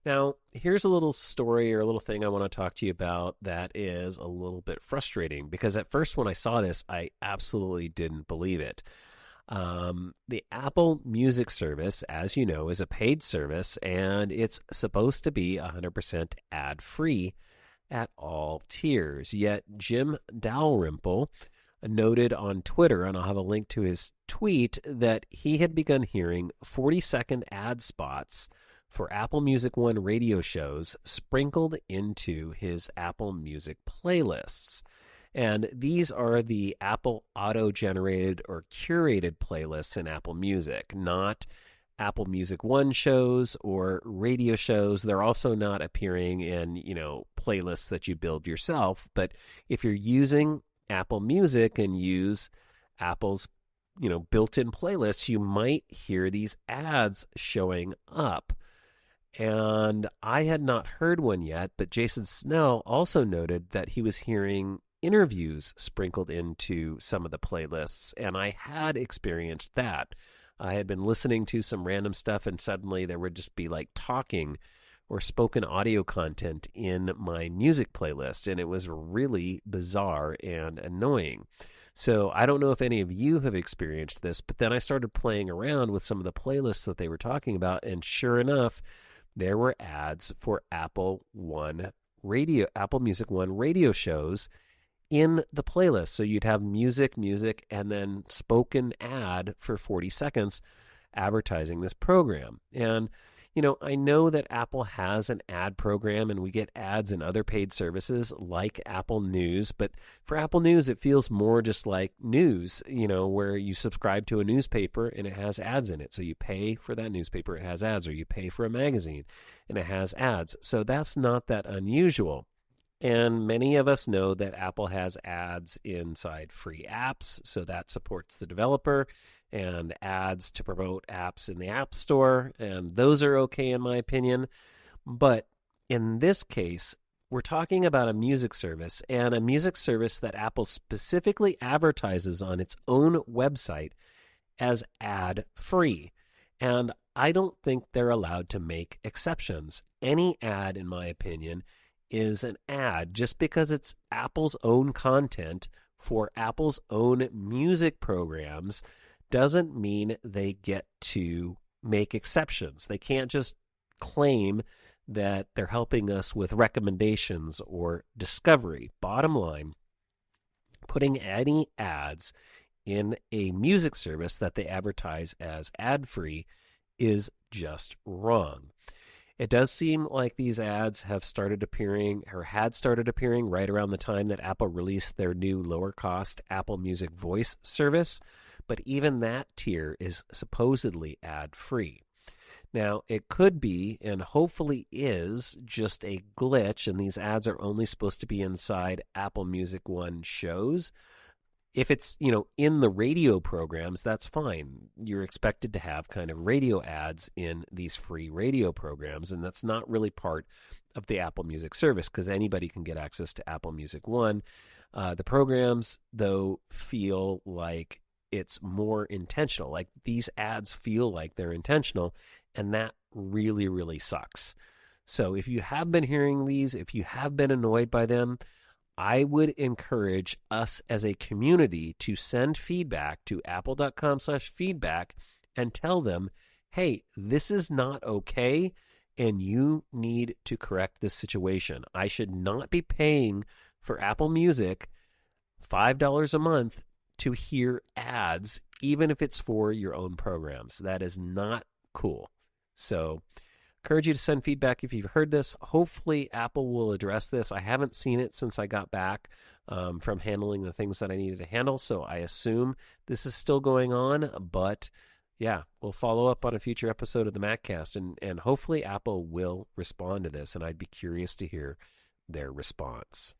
Now, here's a little story or a little thing I want to talk to you about that is a little bit frustrating because at first when I saw this, I absolutely didn't believe it. The Apple Music service, as you know, is a paid service and it's supposed to be 100% ad free at all tiers. Yet Jim Dalrymple noted on Twitter, and I'll have a link to his tweet, that he had begun hearing 40-second ad spots for Apple Music One radio shows sprinkled into his Apple Music playlists. And these are the Apple auto-generated or curated playlists in Apple Music, not Apple Music One shows or radio shows. They're also not appearing in, playlists that you build yourself. But if you're using Apple Music and use Apple's, built-in playlists, you might hear these ads showing up. And I had not heard one yet, but Jason Snell also noted that he was hearing interviews sprinkled into some of the playlists, and I had experienced that. I had been listening to some random stuff, and suddenly there would just be like talking or spoken audio content in my music playlist, and it was really bizarre and annoying. So I don't know if any of you have experienced this, but then I started playing around with some of the playlists that they were talking about, and sure enough, there were ads for Apple Music One radio shows in the playlist. So you'd have music, and then spoken ad for 40 seconds advertising this program. And, I know that Apple has an ad program and we get ads in other paid services like Apple News. But for Apple News, it feels more just like news, where you subscribe to a newspaper and it has ads in it. So you pay for that newspaper, it has ads, or you pay for a magazine and it has ads. So that's not that unusual. And many of us know that Apple has ads inside free apps, so that supports the developer, and ads to promote apps in the App Store, and those are okay in my opinion. But in this case, we're talking about a music service, and a music service that Apple specifically advertises on its own website as ad-free. And I don't think they're allowed to make exceptions. Any ad, in my opinion, is an ad. Just because it's Apple's own content for Apple's own music programs doesn't mean they get to make exceptions. They can't just claim that they're helping us with recommendations or discovery. Bottom line, putting any ads in a music service that they advertise as ad-free is just wrong. It does seem like these ads have started appearing or had started appearing right around the time that Apple released their new lower-cost Apple Music Voice service, but even that tier is supposedly ad-free. Now, it could be, and hopefully is, just a glitch, and these ads are only supposed to be inside Apple Music One shows. If it's, in the radio programs, that's fine. You're expected to have kind of radio ads in these free radio programs, and that's not really part of the Apple Music service because anybody can get access to Apple Music One. The programs, though, feel like it's more intentional. Like these ads feel like they're intentional, and that really, really sucks. So if you have been hearing these, if you have been annoyed by them, I would encourage us as a community to send feedback to apple.com/feedback and tell them, hey, this is not okay and you need to correct this situation. I should not be paying for Apple Music $5 a month to hear ads, even if it's for your own programs. That is not cool. So encourage you to send feedback if you've heard this. Hopefully Apple will address this. I haven't seen it since I got back from handling the things that I needed to handle, so I assume this is still going on, but yeah, we'll follow up on a future episode of the MacCast, and hopefully Apple will respond to this, and I'd be curious to hear their response.